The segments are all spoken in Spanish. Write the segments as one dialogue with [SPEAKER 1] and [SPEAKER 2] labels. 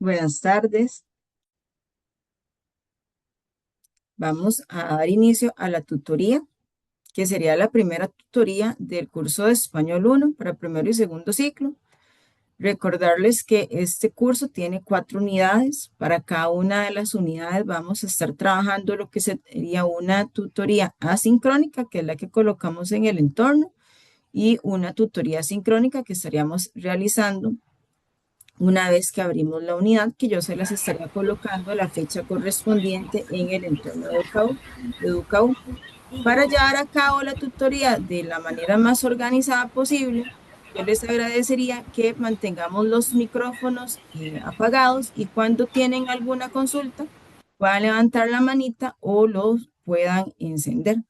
[SPEAKER 1] Buenas tardes. Vamos a dar inicio a la tutoría, que sería la primera tutoría del curso de Español 1 para primero y segundo ciclo. Recordarles que este curso tiene 4 unidades. Para cada una de las unidades vamos a estar trabajando lo que sería una tutoría asincrónica, que es la que colocamos en el entorno, y una tutoría sincrónica que estaríamos realizando una vez que abrimos la unidad, que yo se las estaría colocando a la fecha correspondiente en el entorno de Educau. Para llevar a cabo la tutoría de la manera más organizada posible, yo les agradecería que mantengamos los micrófonos apagados y cuando tienen alguna consulta puedan levantar la manita o los puedan encender.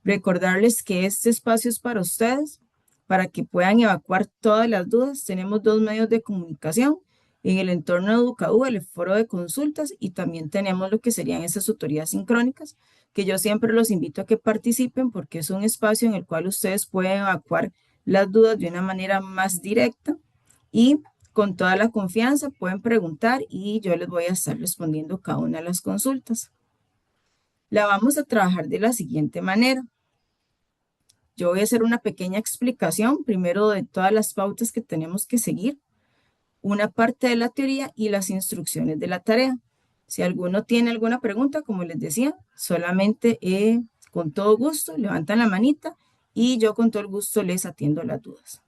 [SPEAKER 1] Recordarles que este espacio es para ustedes, para que puedan evacuar todas las dudas. Tenemos dos medios de comunicación en el entorno de Educadú, el foro de consultas, y también tenemos lo que serían estas tutorías sincrónicas, que yo siempre los invito a que participen porque es un espacio en el cual ustedes pueden evacuar las dudas de una manera más directa y con toda la confianza pueden preguntar y yo les voy a estar respondiendo cada una de las consultas. La vamos a trabajar de la siguiente manera. Yo voy a hacer una pequeña explicación primero de todas las pautas que tenemos que seguir, una parte de la teoría y las instrucciones de la tarea. Si alguno tiene alguna pregunta, como les decía, solamente con todo gusto levantan la manita y yo con todo el gusto les atiendo las dudas.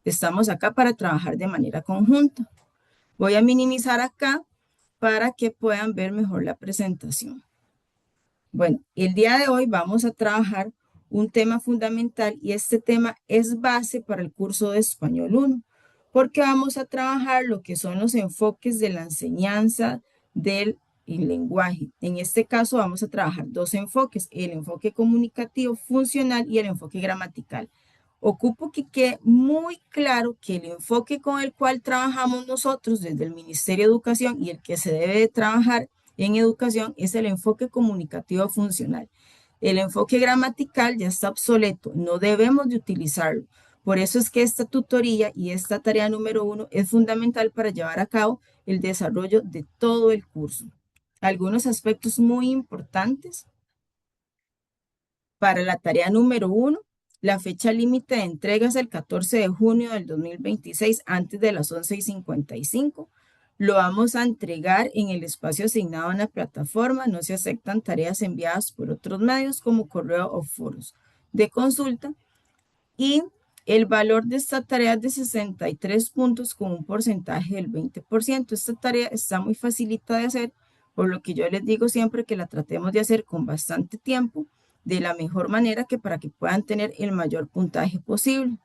[SPEAKER 1] Estamos acá para trabajar de manera conjunta. Voy a minimizar acá para que puedan ver mejor la presentación. Bueno, el día de hoy vamos a trabajar un tema fundamental y este tema es base para el curso de Español 1, porque vamos a trabajar lo que son los enfoques de la enseñanza del lenguaje. En este caso vamos a trabajar dos enfoques, el enfoque comunicativo funcional y el enfoque gramatical. Ocupo que quede muy claro que el enfoque con el cual trabajamos nosotros desde el Ministerio de Educación y el que se debe de trabajar en educación es el enfoque comunicativo funcional. El enfoque gramatical ya está obsoleto, no debemos de utilizarlo. Por eso es que esta tutoría y esta tarea número 1 es fundamental para llevar a cabo el desarrollo de todo el curso. Algunos aspectos muy importantes para la tarea número 1, la fecha límite de entrega es el 14 de junio del 2026 antes de las 11:55. Lo vamos a entregar en el espacio asignado en la plataforma. No se aceptan tareas enviadas por otros medios como correo o foros de consulta. Y el valor de esta tarea es de 63 puntos con un porcentaje del 20%. Esta tarea está muy facilita de hacer, por lo que yo les digo siempre que la tratemos de hacer con bastante tiempo, de la mejor manera que para que puedan tener el mayor puntaje posible.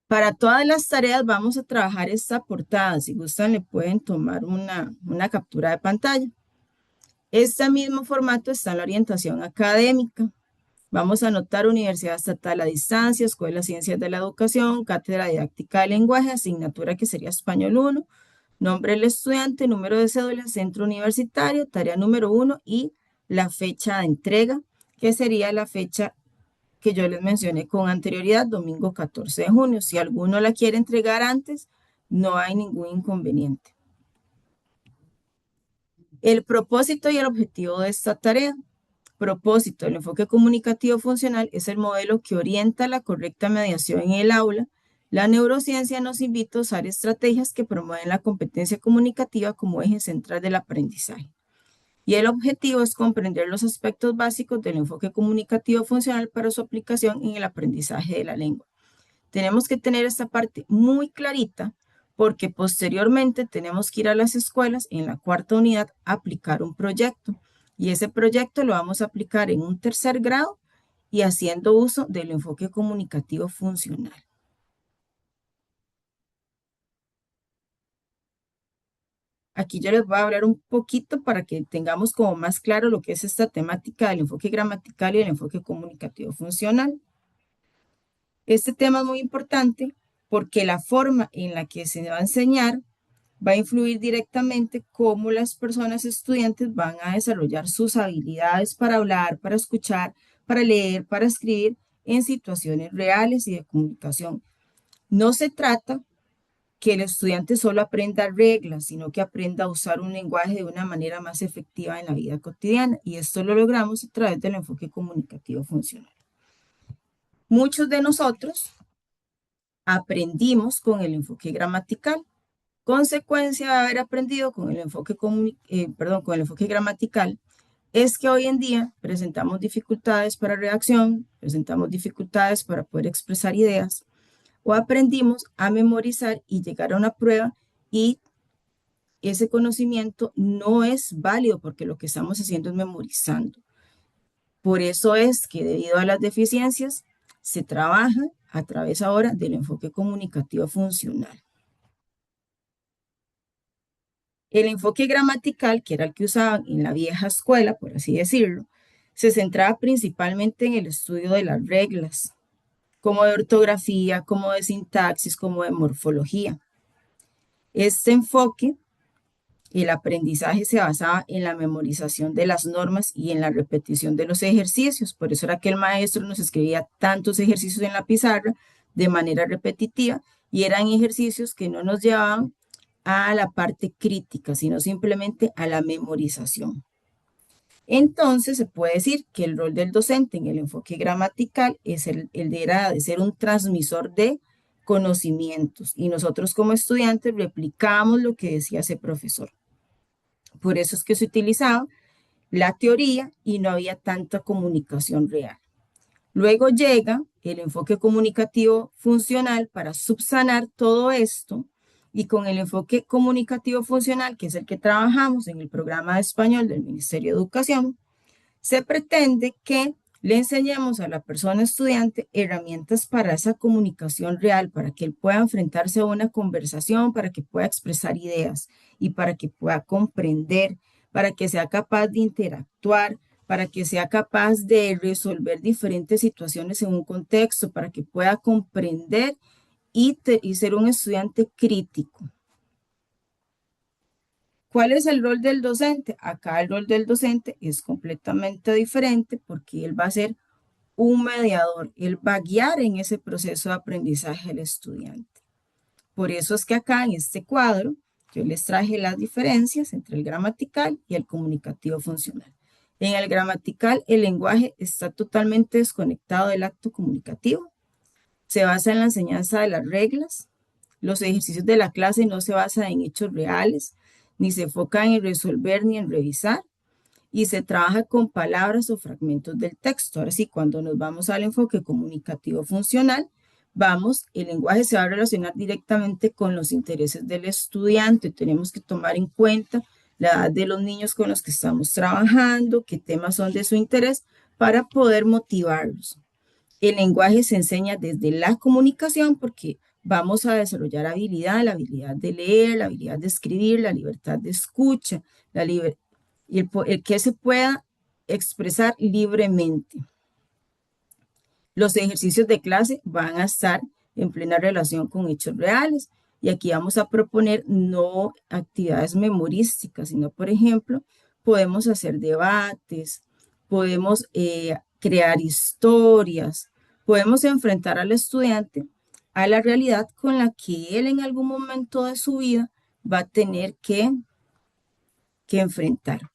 [SPEAKER 1] Para todas las tareas vamos a trabajar esta portada. Si gustan, le pueden tomar una captura de pantalla. Este mismo formato está en la orientación académica. Vamos a anotar Universidad Estatal a Distancia, Escuela de Ciencias de la Educación, Cátedra Didáctica del Lenguaje, asignatura que sería Español 1, nombre del estudiante, número de cédula, centro universitario, tarea número 1 y la fecha de entrega, que sería la fecha que yo les mencioné con anterioridad, domingo 14 de junio. Si alguno la quiere entregar antes, no hay ningún inconveniente. El propósito y el objetivo de esta tarea. Propósito, el enfoque comunicativo funcional es el modelo que orienta la correcta mediación en el aula. La neurociencia nos invita a usar estrategias que promueven la competencia comunicativa como eje central del aprendizaje. Y el objetivo es comprender los aspectos básicos del enfoque comunicativo funcional para su aplicación en el aprendizaje de la lengua. Tenemos que tener esta parte muy clarita porque posteriormente tenemos que ir a las escuelas en la cuarta unidad a aplicar un proyecto y ese proyecto lo vamos a aplicar en un tercer grado y haciendo uso del enfoque comunicativo funcional. Aquí yo les voy a hablar un poquito para que tengamos como más claro lo que es esta temática del enfoque gramatical y el enfoque comunicativo funcional. Este tema es muy importante porque la forma en la que se va a enseñar va a influir directamente cómo las personas estudiantes van a desarrollar sus habilidades para hablar, para escuchar, para leer, para escribir en situaciones reales y de comunicación. No se trata que el estudiante solo aprenda reglas, sino que aprenda a usar un lenguaje de una manera más efectiva en la vida cotidiana. Y esto lo logramos a través del enfoque comunicativo funcional. Muchos de nosotros aprendimos con el enfoque gramatical. Consecuencia de haber aprendido con el enfoque, con el enfoque gramatical es que hoy en día presentamos dificultades para redacción, presentamos dificultades para poder expresar ideas, o aprendimos a memorizar y llegar a una prueba y ese conocimiento no es válido porque lo que estamos haciendo es memorizando. Por eso es que debido a las deficiencias se trabaja a través ahora del enfoque comunicativo funcional. El enfoque gramatical, que era el que usaban en la vieja escuela, por así decirlo, se centraba principalmente en el estudio de las reglas, como de ortografía, como de sintaxis, como de morfología. Este enfoque, el aprendizaje se basaba en la memorización de las normas y en la repetición de los ejercicios. Por eso era que el maestro nos escribía tantos ejercicios en la pizarra de manera repetitiva y eran ejercicios que no nos llevaban a la parte crítica, sino simplemente a la memorización. Entonces, se puede decir que el rol del docente en el enfoque gramatical es el de ser un transmisor de conocimientos y nosotros como estudiantes replicamos lo que decía ese profesor. Por eso es que se utilizaba la teoría y no había tanta comunicación real. Luego llega el enfoque comunicativo funcional para subsanar todo esto y con el enfoque comunicativo funcional, que es el que trabajamos en el programa de español del Ministerio de Educación, se pretende que le enseñemos a la persona estudiante herramientas para esa comunicación real, para que él pueda enfrentarse a una conversación, para que pueda expresar ideas y para que pueda comprender, para que sea capaz de interactuar, para que sea capaz de resolver diferentes situaciones en un contexto, para que pueda comprender y ser un estudiante crítico. ¿Cuál es el rol del docente? Acá el rol del docente es completamente diferente porque él va a ser un mediador, él va a guiar en ese proceso de aprendizaje al estudiante. Por eso es que acá en este cuadro yo les traje las diferencias entre el gramatical y el comunicativo funcional. En el gramatical el lenguaje está totalmente desconectado del acto comunicativo, se basa en la enseñanza de las reglas, los ejercicios de la clase no se basan en hechos reales, ni se enfocan en resolver ni en revisar, y se trabaja con palabras o fragmentos del texto. Ahora sí, cuando nos vamos al enfoque comunicativo funcional, el lenguaje se va a relacionar directamente con los intereses del estudiante. Tenemos que tomar en cuenta la edad de los niños con los que estamos trabajando, qué temas son de su interés para poder motivarlos. El lenguaje se enseña desde la comunicación porque vamos a desarrollar la habilidad de leer, la habilidad de escribir, la libertad de escucha, el que se pueda expresar libremente. Los ejercicios de clase van a estar en plena relación con hechos reales y aquí vamos a proponer no actividades memorísticas, sino, por ejemplo, podemos hacer debates, podemos crear historias, podemos enfrentar al estudiante a la realidad con la que él en algún momento de su vida va a tener que enfrentar.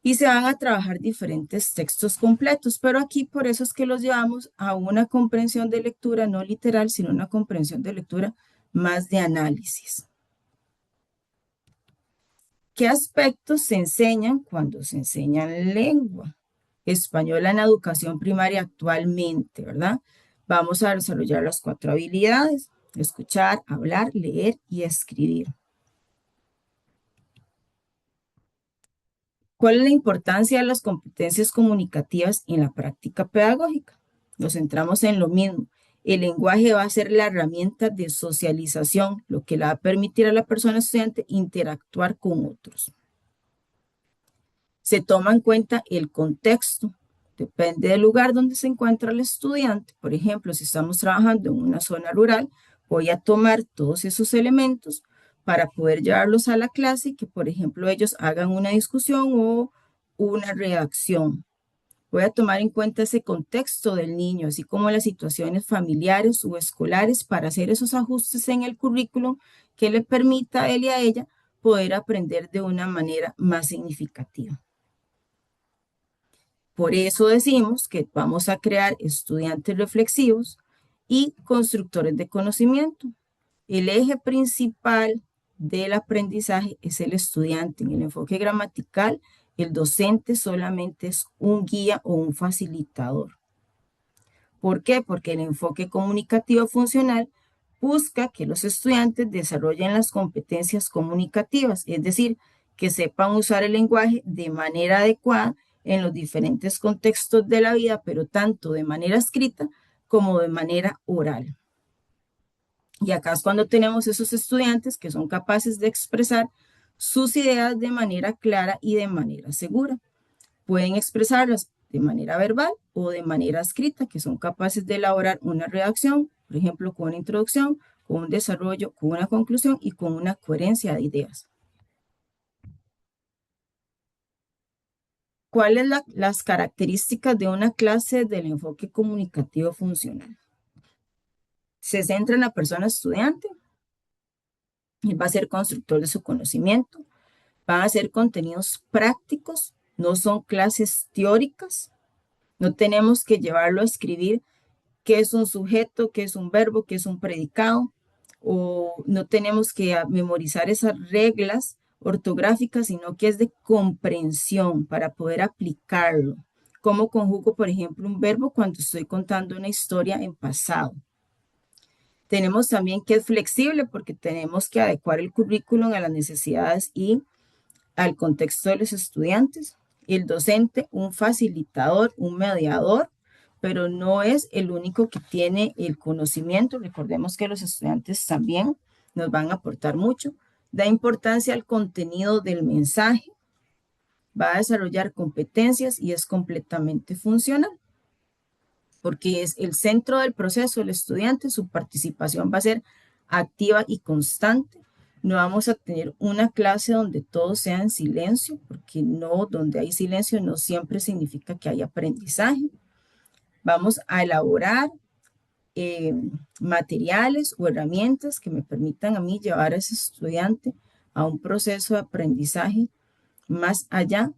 [SPEAKER 1] Y se van a trabajar diferentes textos completos, pero aquí por eso es que los llevamos a una comprensión de lectura no literal, sino una comprensión de lectura más de análisis. ¿Qué aspectos se enseñan cuando se enseña lengua española en la educación primaria actualmente, verdad? Vamos a desarrollar las 4 habilidades: escuchar, hablar, leer y escribir. ¿Cuál es la importancia de las competencias comunicativas en la práctica pedagógica? Nos centramos en lo mismo. El lenguaje va a ser la herramienta de socialización, lo que le va a permitir a la persona estudiante interactuar con otros. Se toma en cuenta el contexto, depende del lugar donde se encuentra el estudiante. Por ejemplo, si estamos trabajando en una zona rural, voy a tomar todos esos elementos para poder llevarlos a la clase y que, por ejemplo, ellos hagan una discusión o una redacción. Voy a tomar en cuenta ese contexto del niño, así como las situaciones familiares o escolares para hacer esos ajustes en el currículum que le permita a él y a ella poder aprender de una manera más significativa. Por eso decimos que vamos a crear estudiantes reflexivos y constructores de conocimiento. El eje principal del aprendizaje es el estudiante. En el enfoque gramatical, el docente solamente es un guía o un facilitador. ¿Por qué? Porque el enfoque comunicativo funcional busca que los estudiantes desarrollen las competencias comunicativas, es decir, que sepan usar el lenguaje de manera adecuada en los diferentes contextos de la vida, pero tanto de manera escrita como de manera oral. Y acá es cuando tenemos esos estudiantes que son capaces de expresar sus ideas de manera clara y de manera segura. Pueden expresarlas de manera verbal o de manera escrita, que son capaces de elaborar una redacción, por ejemplo, con una introducción, con un desarrollo, con una conclusión y con una coherencia de ideas. ¿Cuáles son las características de una clase del enfoque comunicativo funcional? Se centra en la persona estudiante, él va a ser constructor de su conocimiento, van a ser contenidos prácticos, no son clases teóricas, no tenemos que llevarlo a escribir qué es un sujeto, qué es un verbo, qué es un predicado, o no tenemos que memorizar esas reglas ortográficas, sino que es de comprensión para poder aplicarlo. ¿Cómo conjugo, por ejemplo, un verbo cuando estoy contando una historia en pasado? Tenemos también que es flexible porque tenemos que adecuar el currículum a las necesidades y al contexto de los estudiantes. El docente, un facilitador, un mediador, pero no es el único que tiene el conocimiento. Recordemos que los estudiantes también nos van a aportar mucho. Da importancia al contenido del mensaje, va a desarrollar competencias y es completamente funcional, porque es el centro del proceso del estudiante, su participación va a ser activa y constante. No vamos a tener una clase donde todo sea en silencio, porque no, donde hay silencio no siempre significa que hay aprendizaje. Vamos a elaborar materiales o herramientas que me permitan a mí llevar a ese estudiante a un proceso de aprendizaje más allá.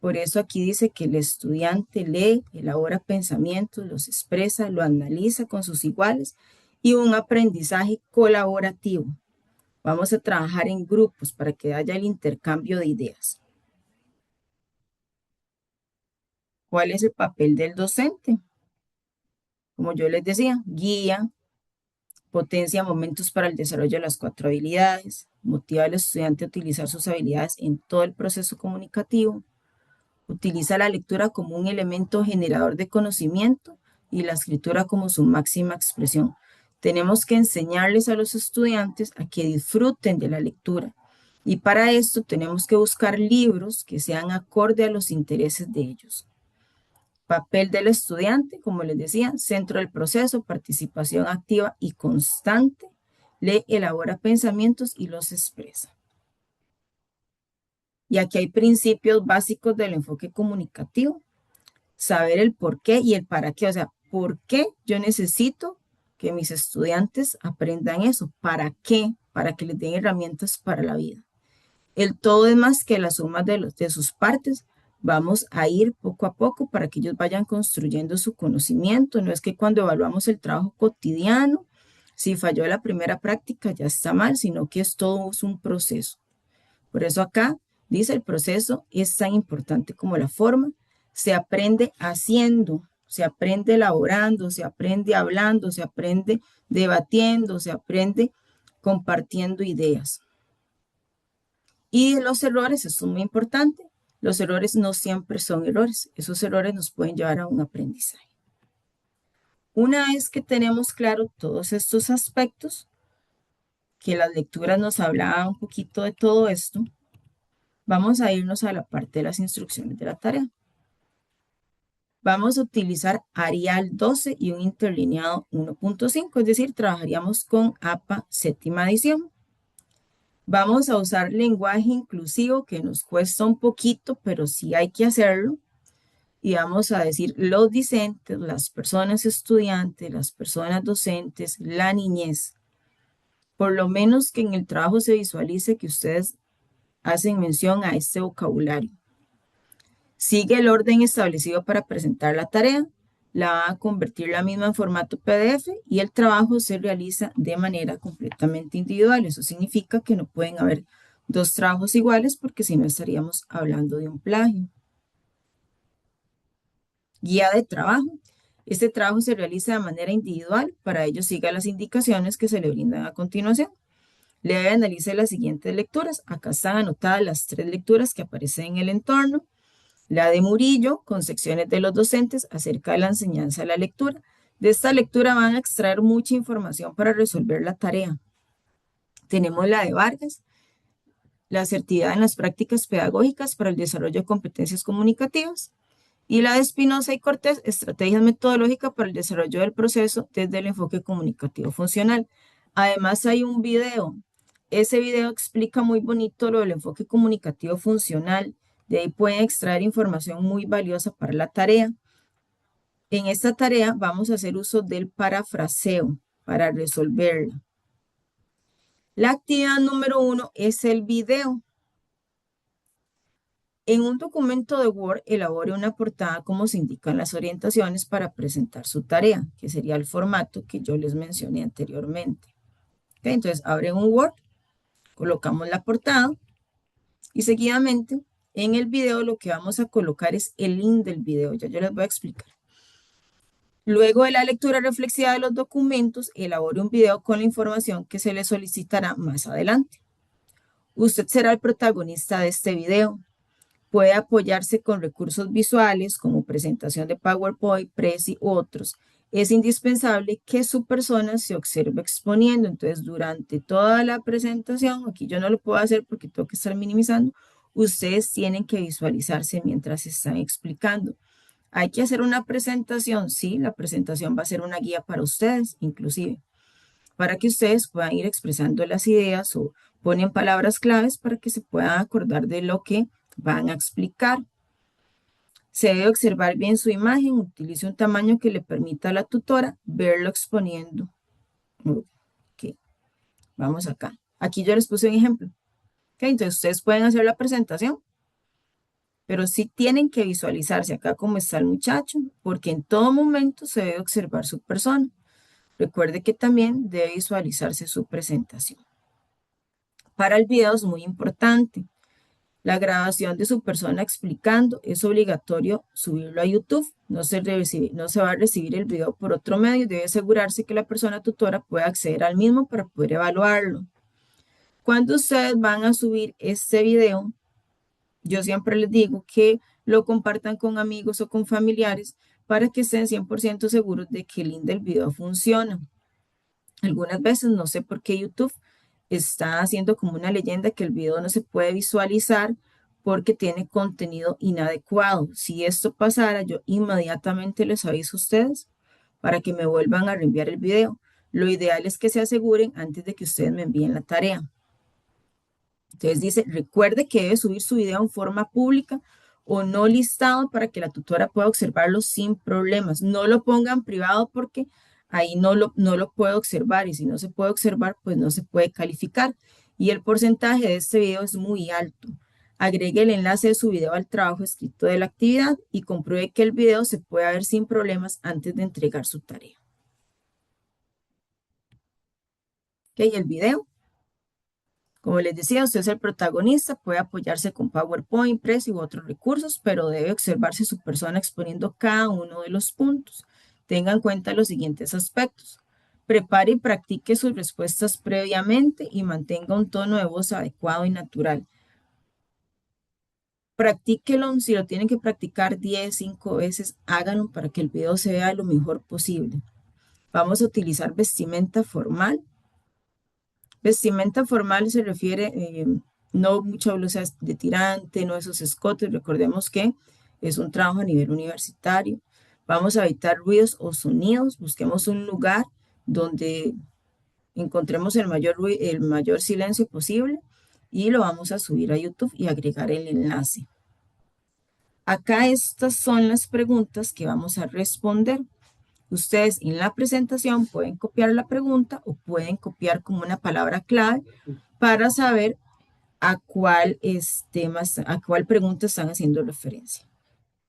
[SPEAKER 1] Por eso aquí dice que el estudiante lee, elabora pensamientos, los expresa, lo analiza con sus iguales y un aprendizaje colaborativo. Vamos a trabajar en grupos para que haya el intercambio de ideas. ¿Cuál es el papel del docente? Como yo les decía, guía, potencia momentos para el desarrollo de las 4 habilidades, motiva al estudiante a utilizar sus habilidades en todo el proceso comunicativo, utiliza la lectura como un elemento generador de conocimiento y la escritura como su máxima expresión. Tenemos que enseñarles a los estudiantes a que disfruten de la lectura y para esto tenemos que buscar libros que sean acorde a los intereses de ellos. Papel del estudiante, como les decía, centro del proceso, participación activa y constante, lee, elabora pensamientos y los expresa. Y aquí hay principios básicos del enfoque comunicativo. Saber el por qué y el para qué. O sea, ¿por qué yo necesito que mis estudiantes aprendan eso? ¿Para qué? Para que les den herramientas para la vida. El todo es más que la suma de sus partes. Vamos a ir poco a poco para que ellos vayan construyendo su conocimiento. No es que cuando evaluamos el trabajo cotidiano, si falló la primera práctica ya está mal, sino que es todo un proceso. Por eso acá dice el proceso es tan importante como la forma. Se aprende haciendo, se aprende elaborando, se aprende hablando, se aprende debatiendo, se aprende compartiendo ideas. Y los errores, esto es muy importante, los errores no siempre son errores, esos errores nos pueden llevar a un aprendizaje. Una vez que tenemos claro todos estos aspectos, que las lecturas nos hablaban un poquito de todo esto, vamos a irnos a la parte de las instrucciones de la tarea. Vamos a utilizar Arial 12 y un interlineado 1.5, es decir, trabajaríamos con APA séptima edición. Vamos a usar lenguaje inclusivo que nos cuesta un poquito, pero sí hay que hacerlo. y vamos a decir los discentes, las personas estudiantes, las personas docentes, la niñez. Por lo menos que en el trabajo se visualice que ustedes hacen mención a este vocabulario. Sigue el orden establecido para presentar la tarea, la van a convertir la misma en formato PDF y el trabajo se realiza de manera completamente individual. Eso significa que no pueden haber dos trabajos iguales porque si no estaríamos hablando de un plagio. Guía de trabajo. Este trabajo se realiza de manera individual, para ello siga las indicaciones que se le brindan a continuación. Lea y analice las siguientes lecturas. Acá están anotadas las 3 lecturas que aparecen en el entorno. La de Murillo, con secciones de los docentes acerca de la enseñanza de la lectura. De esta lectura van a extraer mucha información para resolver la tarea. Tenemos la de Vargas, la asertividad en las prácticas pedagógicas para el desarrollo de competencias comunicativas. Y la de Espinosa y Cortés, estrategias metodológicas para el desarrollo del proceso desde el enfoque comunicativo funcional. Además hay un video. Ese video explica muy bonito lo del enfoque comunicativo funcional. De ahí pueden extraer información muy valiosa para la tarea. En esta tarea vamos a hacer uso del parafraseo para resolverla. La actividad número 1 es el video. En un documento de Word, elabore una portada como se indican las orientaciones para presentar su tarea, que sería el formato que yo les mencioné anteriormente. ¿Okay? Entonces, abren un Word, colocamos la portada y seguidamente en el video lo que vamos a colocar es el link del video. Ya yo les voy a explicar. Luego de la lectura reflexiva de los documentos, elabore un video con la información que se le solicitará más adelante. Usted será el protagonista de este video. Puede apoyarse con recursos visuales como presentación de PowerPoint, Prezi u otros. Es indispensable que su persona se observe exponiendo. Entonces, durante toda la presentación, aquí yo no lo puedo hacer porque tengo que estar minimizando, ustedes tienen que visualizarse mientras están explicando. Hay que hacer una presentación, sí, la presentación va a ser una guía para ustedes, inclusive, para que ustedes puedan ir expresando las ideas o ponen palabras claves para que se puedan acordar de lo que van a explicar. Se debe observar bien su imagen, utilice un tamaño que le permita a la tutora verlo exponiendo. Ok, vamos acá. Aquí yo les puse un ejemplo. Ok, entonces ustedes pueden hacer la presentación, pero sí tienen que visualizarse acá como está el muchacho, porque en todo momento se debe observar su persona. Recuerde que también debe visualizarse su presentación. Para el video es muy importante. La grabación de su persona explicando es obligatorio subirlo a YouTube. No se va a recibir el video por otro medio. Debe asegurarse que la persona tutora pueda acceder al mismo para poder evaluarlo. Cuando ustedes van a subir este video, yo siempre les digo que lo compartan con amigos o con familiares para que estén 100% seguros de que el link del video funciona. Algunas veces, no sé por qué YouTube está haciendo como una leyenda que el video no se puede visualizar porque tiene contenido inadecuado. Si esto pasara, yo inmediatamente les aviso a ustedes para que me vuelvan a reenviar el video. Lo ideal es que se aseguren antes de que ustedes me envíen la tarea. Entonces dice, recuerde que debe subir su video en forma pública o no listado para que la tutora pueda observarlo sin problemas. No lo pongan privado porque ahí no lo puedo observar y si no se puede observar, pues no se puede calificar. Y el porcentaje de este video es muy alto. Agregue el enlace de su video al trabajo escrito de la actividad y compruebe que el video se pueda ver sin problemas antes de entregar su tarea. Ok, el video. Como les decía, usted es el protagonista, puede apoyarse con PowerPoint, Prezi u otros recursos, pero debe observarse su persona exponiendo cada uno de los puntos. Tenga en cuenta los siguientes aspectos. Prepare y practique sus respuestas previamente y mantenga un tono de voz adecuado y natural. Practíquelo, si lo tienen que practicar 10, 5 veces, háganlo para que el video se vea lo mejor posible. Vamos a utilizar vestimenta formal. Vestimenta formal se refiere no mucha blusa de tirante, no esos escotes. Recordemos que es un trabajo a nivel universitario. Vamos a evitar ruidos o sonidos. Busquemos un lugar donde encontremos el mayor silencio posible y lo vamos a subir a YouTube y agregar el enlace. Acá estas son las preguntas que vamos a responder. Ustedes en la presentación pueden copiar la pregunta o pueden copiar como una palabra clave para saber a cuál, a cuál pregunta están haciendo referencia.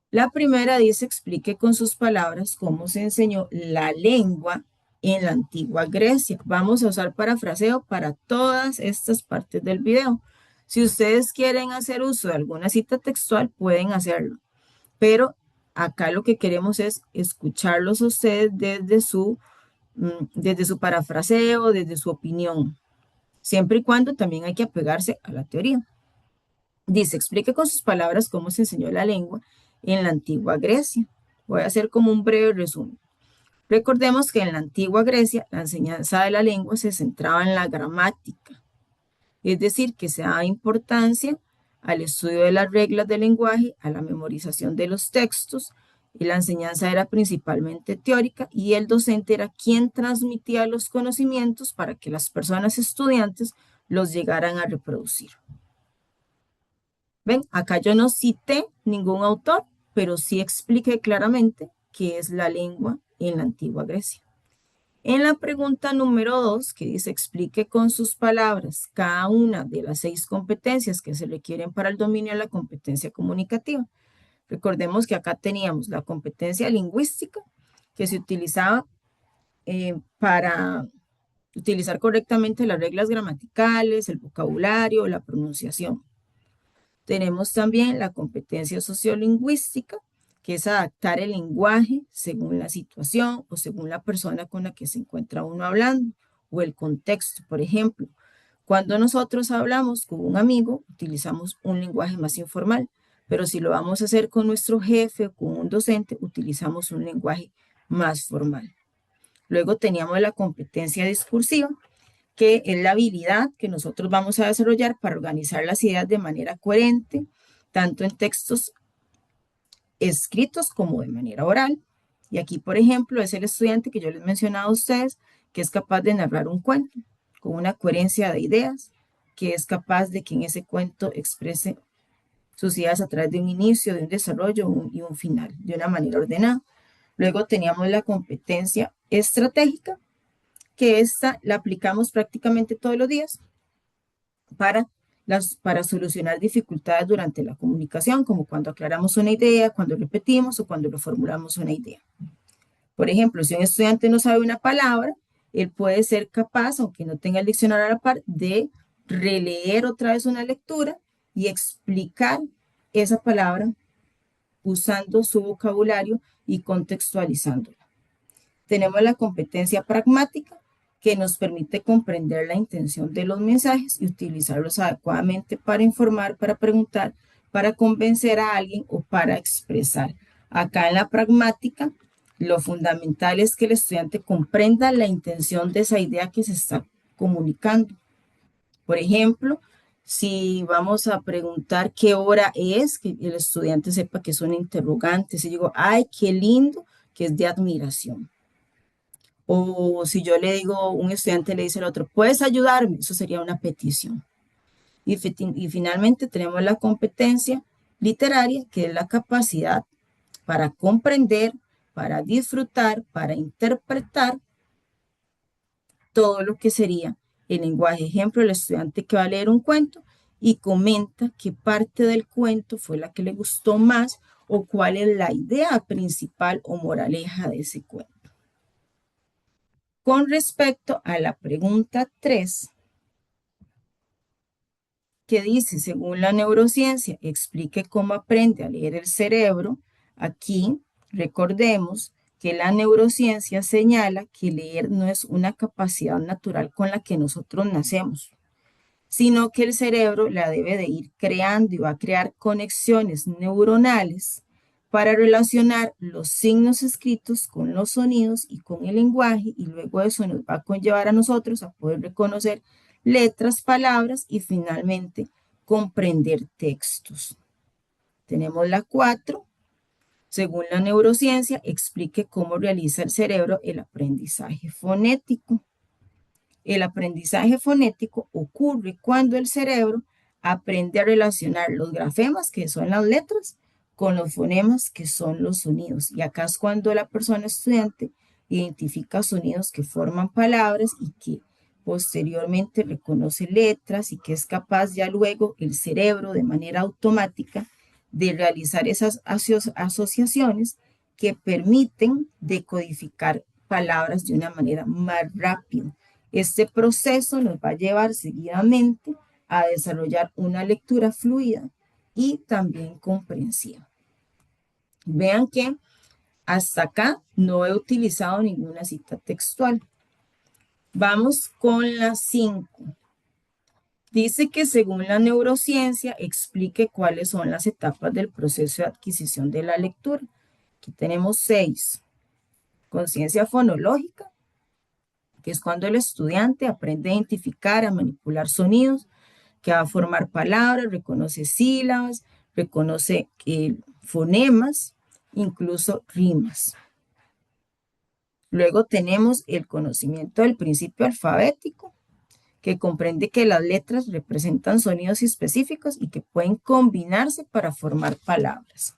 [SPEAKER 1] La primera dice, explique con sus palabras cómo se enseñó la lengua en la antigua Grecia. Vamos a usar parafraseo para todas estas partes del video. Si ustedes quieren hacer uso de alguna cita textual, pueden hacerlo. Pero acá lo que queremos es escucharlos a ustedes desde su parafraseo, desde su opinión, siempre y cuando también hay que apegarse a la teoría. Dice, explique con sus palabras cómo se enseñó la lengua en la antigua Grecia. Voy a hacer como un breve resumen. Recordemos que en la antigua Grecia la enseñanza de la lengua se centraba en la gramática, es decir, que se daba importancia al estudio de las reglas del lenguaje, a la memorización de los textos, y la enseñanza era principalmente teórica y el docente era quien transmitía los conocimientos para que las personas estudiantes los llegaran a reproducir. Ven, acá yo no cité ningún autor, pero sí expliqué claramente qué es la lengua en la antigua Grecia. En la pregunta número 2, que dice explique con sus palabras cada una de las 6 competencias que se requieren para el dominio de la competencia comunicativa. Recordemos que acá teníamos la competencia lingüística, que se utilizaba para utilizar correctamente las reglas gramaticales, el vocabulario, la pronunciación. Tenemos también la competencia sociolingüística, que es adaptar el lenguaje según la situación o según la persona con la que se encuentra uno hablando o el contexto. Por ejemplo, cuando nosotros hablamos con un amigo, utilizamos un lenguaje más informal, pero si lo vamos a hacer con nuestro jefe o con un docente, utilizamos un lenguaje más formal. Luego teníamos la competencia discursiva, que es la habilidad que nosotros vamos a desarrollar para organizar las ideas de manera coherente, tanto en textos escritos como de manera oral. Y aquí, por ejemplo, es el estudiante que yo les mencionaba a ustedes, que es capaz de narrar un cuento con una coherencia de ideas, que es capaz de que en ese cuento exprese sus ideas a través de un inicio, de un desarrollo y un final, de una manera ordenada. Luego teníamos la competencia estratégica, que esta la aplicamos prácticamente todos los días para solucionar dificultades durante la comunicación, como cuando aclaramos una idea, cuando repetimos o cuando reformulamos una idea. Por ejemplo, si un estudiante no sabe una palabra, él puede ser capaz, aunque no tenga el diccionario a la par, de releer otra vez una lectura y explicar esa palabra usando su vocabulario y contextualizándola. Tenemos la competencia pragmática, que nos permite comprender la intención de los mensajes y utilizarlos adecuadamente para informar, para preguntar, para convencer a alguien o para expresar. Acá en la pragmática, lo fundamental es que el estudiante comprenda la intención de esa idea que se está comunicando. Por ejemplo, si vamos a preguntar qué hora es, que el estudiante sepa que es una interrogante. Si digo, ay, qué lindo, que es de admiración. O si yo le digo, un estudiante le dice al otro, ¿puedes ayudarme? Eso sería una petición. Y finalmente tenemos la competencia literaria, que es la capacidad para comprender, para disfrutar, para interpretar todo lo que sería el lenguaje. Ejemplo, el estudiante que va a leer un cuento y comenta qué parte del cuento fue la que le gustó más o cuál es la idea principal o moraleja de ese cuento. Con respecto a la pregunta 3, que dice, según la neurociencia, explique cómo aprende a leer el cerebro, aquí recordemos que la neurociencia señala que leer no es una capacidad natural con la que nosotros nacemos, sino que el cerebro la debe de ir creando y va a crear conexiones neuronales para relacionar los signos escritos con los sonidos y con el lenguaje, y luego eso nos va a conllevar a nosotros a poder reconocer letras, palabras y finalmente comprender textos. Tenemos la 4. Según la neurociencia, explique cómo realiza el cerebro el aprendizaje fonético. El aprendizaje fonético ocurre cuando el cerebro aprende a relacionar los grafemas, que son las letras, con los fonemas que son los sonidos. Y acá es cuando la persona estudiante identifica sonidos que forman palabras y que posteriormente reconoce letras y que es capaz ya luego el cerebro de manera automática de realizar esas asociaciones que permiten decodificar palabras de una manera más rápida. Este proceso nos va a llevar seguidamente a desarrollar una lectura fluida y también comprensiva. Vean que hasta acá no he utilizado ninguna cita textual. Vamos con la 5. Dice que según la neurociencia explique cuáles son las etapas del proceso de adquisición de la lectura. Aquí tenemos 6. Conciencia fonológica, que es cuando el estudiante aprende a identificar, a manipular sonidos, que va a formar palabras, reconoce sílabas, reconoce fonemas, incluso rimas. Luego tenemos el conocimiento del principio alfabético, que comprende que las letras representan sonidos específicos y que pueden combinarse para formar palabras.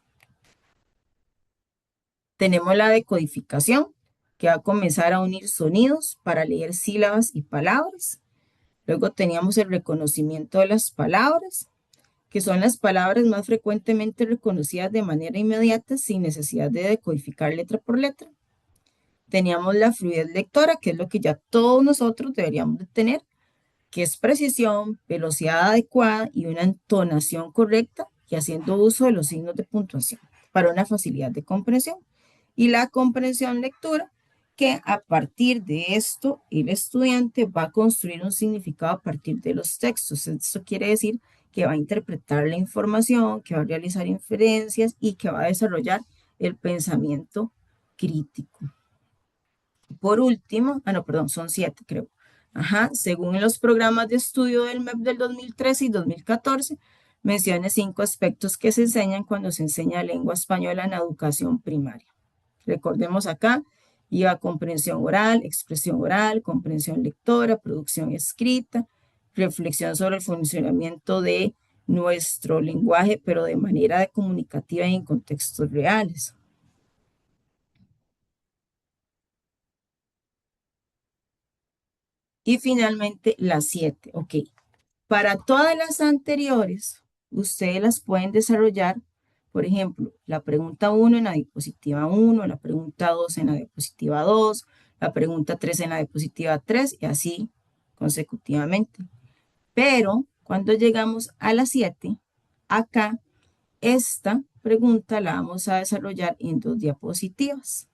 [SPEAKER 1] Tenemos la decodificación, que va a comenzar a unir sonidos para leer sílabas y palabras. Luego teníamos el reconocimiento de las palabras, que son las palabras más frecuentemente reconocidas de manera inmediata sin necesidad de decodificar letra por letra. Teníamos la fluidez lectora, que es lo que ya todos nosotros deberíamos de tener, que es precisión, velocidad adecuada y una entonación correcta y haciendo uso de los signos de puntuación para una facilidad de comprensión. Y la comprensión lectura, que a partir de esto el estudiante va a construir un significado a partir de los textos. Esto quiere decir que va a interpretar la información, que va a realizar inferencias y que va a desarrollar el pensamiento crítico. Por último, no, perdón, son 7, creo. Según los programas de estudio del MEP del 2013 y 2014, menciona 5 aspectos que se enseñan cuando se enseña lengua española en educación primaria. Recordemos acá, iba comprensión oral, expresión oral, comprensión lectora, producción escrita, reflexión sobre el funcionamiento de nuestro lenguaje, pero de manera comunicativa y en contextos reales. Y finalmente las 7, ok. Para todas las anteriores, ustedes las pueden desarrollar, por ejemplo, la pregunta 1 en la diapositiva 1, la pregunta 2 en la diapositiva 2, la pregunta 3 en la diapositiva 3 y así consecutivamente. Pero cuando llegamos a la 7, acá esta pregunta la vamos a desarrollar en 2 diapositivas,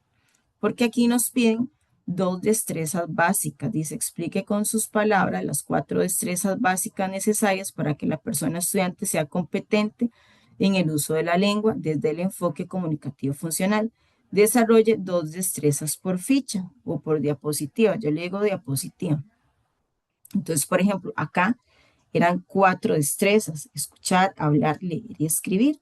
[SPEAKER 1] porque aquí nos piden 2 destrezas básicas. Dice, explique con sus palabras las 4 destrezas básicas necesarias para que la persona estudiante sea competente en el uso de la lengua desde el enfoque comunicativo funcional. Desarrolle 2 destrezas por ficha o por diapositiva. Yo le digo diapositiva. Entonces, por ejemplo, acá eran 4 destrezas: escuchar, hablar, leer y escribir.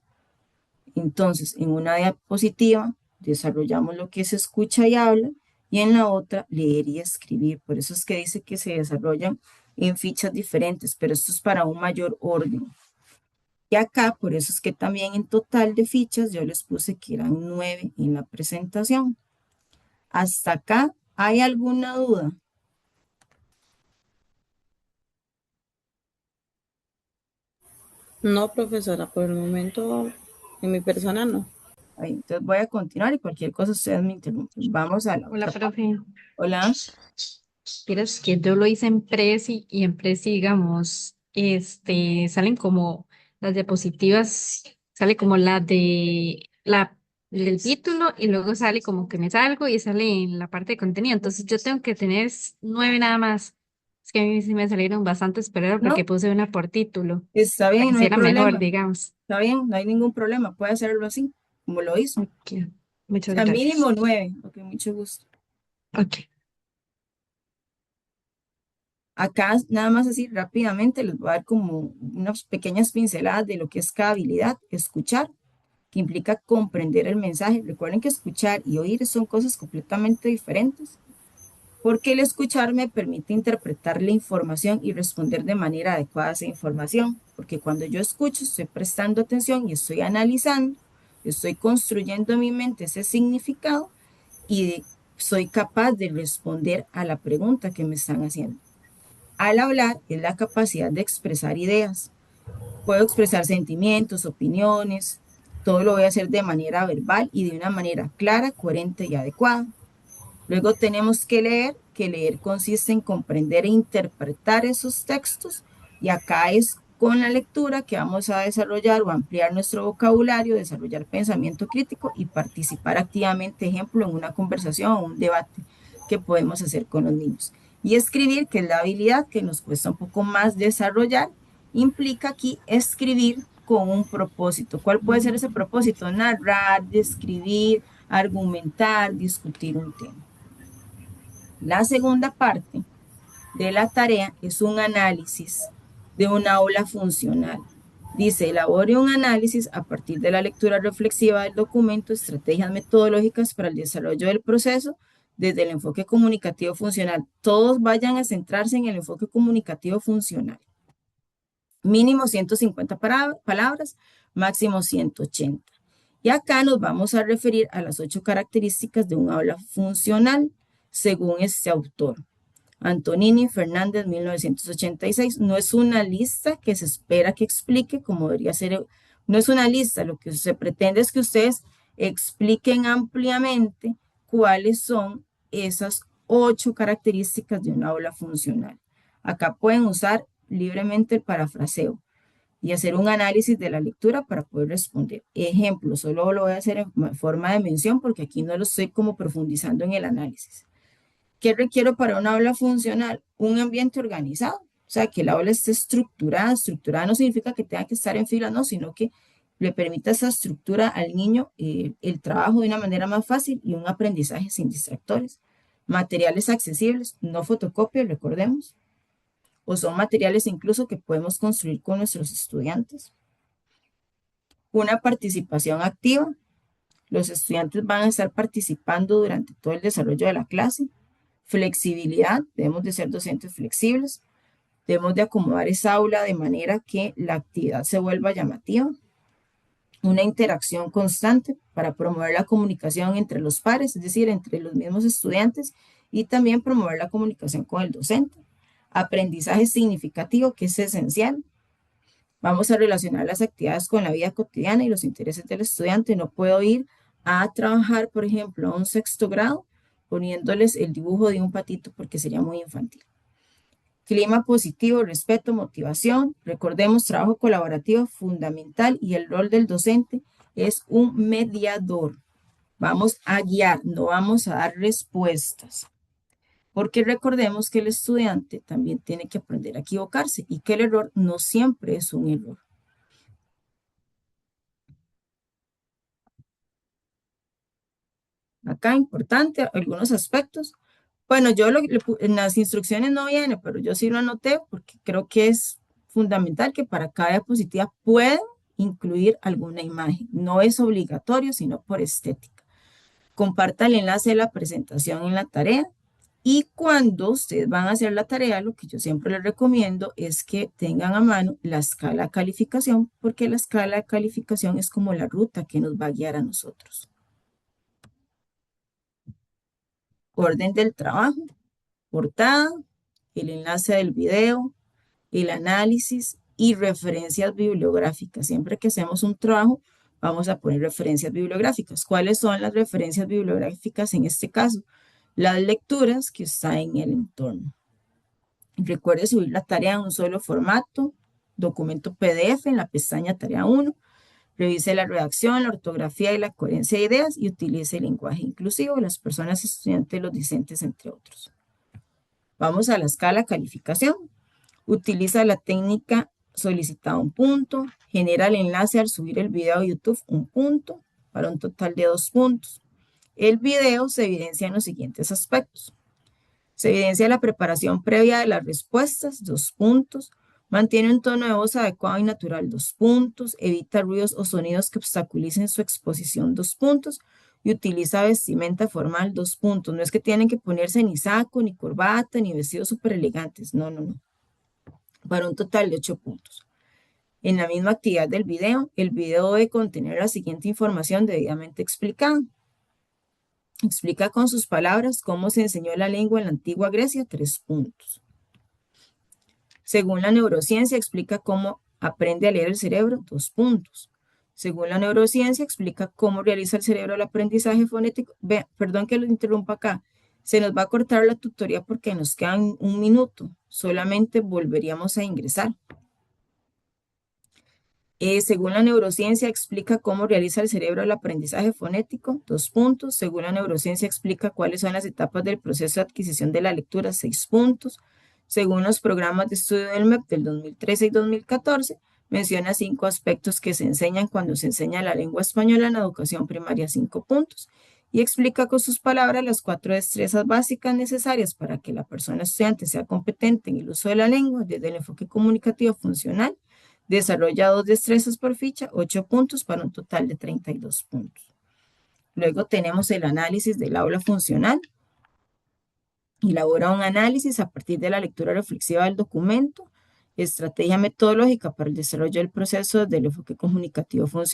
[SPEAKER 1] Entonces, en una diapositiva desarrollamos lo que se escucha y habla, y en la otra leer y escribir. Por eso es que dice que se desarrollan en fichas diferentes, pero esto es para un mayor orden. Y acá, por eso es que también en total de fichas yo les puse que eran 9 en la presentación. Hasta acá, ¿hay alguna duda?
[SPEAKER 2] No, profesora, por el momento en mi persona no.
[SPEAKER 1] Ahí, entonces voy a continuar y cualquier cosa ustedes me interrumpen. Vamos a la
[SPEAKER 3] Hola,
[SPEAKER 1] otra parte.
[SPEAKER 3] profe.
[SPEAKER 1] Hola.
[SPEAKER 3] Vieras que yo lo hice en Prezi y en Prezi, digamos, salen como las diapositivas, sale como la de del título y luego sale como que me salgo y sale en la parte de contenido. Entonces yo tengo que tener 9 nada más. Es que a mí sí me salieron bastantes, pero porque
[SPEAKER 1] No,
[SPEAKER 3] puse una por título,
[SPEAKER 1] está
[SPEAKER 3] para
[SPEAKER 1] bien,
[SPEAKER 3] que
[SPEAKER 1] no hay
[SPEAKER 3] sea mejor,
[SPEAKER 1] problema.
[SPEAKER 3] digamos.
[SPEAKER 1] Está bien, no hay ningún problema. Puede hacerlo así, como lo hizo. O
[SPEAKER 3] Ok, muchas
[SPEAKER 1] sea, mínimo
[SPEAKER 3] gracias.
[SPEAKER 1] 9. Ok, mucho gusto.
[SPEAKER 3] Ok.
[SPEAKER 1] Acá nada más así rápidamente les voy a dar como unas pequeñas pinceladas de lo que es cada habilidad: escuchar, que implica comprender el mensaje. Recuerden que escuchar y oír son cosas completamente diferentes, porque el escuchar me permite interpretar la información y responder de manera adecuada a esa información, porque cuando yo escucho estoy prestando atención y estoy analizando Estoy construyendo en mi mente ese significado y soy capaz de responder a la pregunta que me están haciendo. Al hablar es la capacidad de expresar ideas. Puedo expresar sentimientos, opiniones, todo lo voy a hacer de manera verbal y de una manera clara, coherente y adecuada. Luego tenemos que leer consiste en comprender e interpretar esos textos y acá es con la lectura que vamos a desarrollar o ampliar nuestro vocabulario, desarrollar pensamiento crítico y participar activamente, ejemplo, en una conversación o un debate que podemos hacer con los niños. Y escribir, que es la habilidad que nos cuesta un poco más desarrollar, implica aquí escribir con un propósito. ¿Cuál puede ser ese propósito? Narrar, describir, argumentar, discutir un tema. La segunda parte de la tarea es un análisis de una aula funcional. Dice, elabore un análisis a partir de la lectura reflexiva del documento, estrategias metodológicas para el desarrollo del proceso desde el enfoque comunicativo funcional. Todos vayan a centrarse en el enfoque comunicativo funcional. Mínimo 150 palabras, máximo 180. Y acá nos vamos a referir a las 8 características de un aula funcional, según este autor. Antonini Fernández, 1986. No es una lista que se espera que explique, como debería ser, no es una lista, lo que se pretende es que ustedes expliquen ampliamente cuáles son esas 8 características de un aula funcional. Acá pueden usar libremente el parafraseo y hacer un análisis de la lectura para poder responder. Ejemplo, solo lo voy a hacer en forma de mención porque aquí no lo estoy como profundizando en el análisis. ¿Qué requiero para una aula funcional? Un ambiente organizado. O sea, que la aula esté estructurada. Estructurada no significa que tenga que estar en fila, no, sino que le permita esa estructura al niño, el trabajo de una manera más fácil y un aprendizaje sin distractores. Materiales accesibles, no fotocopias, recordemos, o son materiales incluso que podemos construir con nuestros estudiantes. Una participación activa. Los estudiantes van a estar participando durante todo el desarrollo de la clase. Flexibilidad, debemos de ser docentes flexibles, debemos de acomodar esa aula de manera que la actividad se vuelva llamativa. Una interacción constante para promover la comunicación entre los pares, es decir, entre los mismos estudiantes y también promover la comunicación con el docente. Aprendizaje significativo, que es esencial. Vamos a relacionar las actividades con la vida cotidiana y los intereses del estudiante. No puedo ir a trabajar, por ejemplo, a un sexto grado poniéndoles el dibujo de un patito porque sería muy infantil. Clima positivo, respeto, motivación. Recordemos, trabajo colaborativo fundamental y el rol del docente es un mediador. Vamos a guiar, no vamos a dar respuestas. Porque recordemos que el estudiante también tiene que aprender a equivocarse y que el error no siempre es un error. Acá importante, algunos aspectos. Bueno, yo en las instrucciones no viene, pero yo sí lo anoté porque creo que es fundamental que para cada diapositiva puedan incluir alguna imagen. No es obligatorio, sino por estética. Comparta el enlace de la presentación en la tarea. Y cuando ustedes van a hacer la tarea, lo que yo siempre les recomiendo es que tengan a mano la escala de calificación, porque la escala de calificación es como la ruta que nos va a guiar a nosotros. Orden del trabajo, portada, el enlace del video, el análisis y referencias bibliográficas. Siempre que hacemos un trabajo, vamos a poner referencias bibliográficas. ¿Cuáles son las referencias bibliográficas en este caso? Las lecturas que están en el entorno. Recuerde subir la tarea en un solo formato, documento PDF en la pestaña Tarea 1. Revise la redacción, la ortografía y la coherencia de ideas y utilice el lenguaje inclusivo de las personas estudiantes, los discentes, entre otros. Vamos a la escala calificación. Utiliza la técnica solicitada un punto. Genera el enlace al subir el video a YouTube un punto para un total de 2 puntos. El video se evidencia en los siguientes aspectos. Se evidencia la preparación previa de las respuestas, 2 puntos. Mantiene un tono de voz adecuado y natural, 2 puntos. Evita ruidos o sonidos que obstaculicen su exposición, 2 puntos. Y utiliza vestimenta formal, 2 puntos. No es que tienen que ponerse ni saco, ni corbata, ni vestidos súper elegantes. No, no, no. Para un total de 8 puntos. En la misma actividad del video, el video debe contener la siguiente información debidamente explicada. Explica con sus palabras cómo se enseñó la lengua en la antigua Grecia, 3 puntos. Según la neurociencia, explica cómo aprende a leer el cerebro, 2 puntos. Según la neurociencia, explica cómo realiza el cerebro el aprendizaje fonético. Perdón que lo interrumpa acá. Se nos va a cortar la tutoría porque nos quedan 1 minuto. Solamente volveríamos a ingresar. Según la neurociencia, explica cómo realiza el cerebro el aprendizaje fonético, 2 puntos. Según la neurociencia, explica cuáles son las etapas del proceso de adquisición de la lectura, 6 puntos. Según los programas de estudio del MEP del 2013 y 2014, menciona 5 aspectos que se enseñan cuando se enseña la lengua española en la educación primaria, 5 puntos. Y explica con sus palabras las 4 destrezas básicas necesarias para que la persona estudiante sea competente en el uso de la lengua desde el enfoque comunicativo funcional. Desarrolla 2 destrezas por ficha, 8 puntos para un total de 32 puntos. Luego tenemos el análisis del aula funcional. Elabora un análisis a partir de la lectura reflexiva del documento, estrategia metodológica para el desarrollo del proceso del enfoque comunicativo funcional.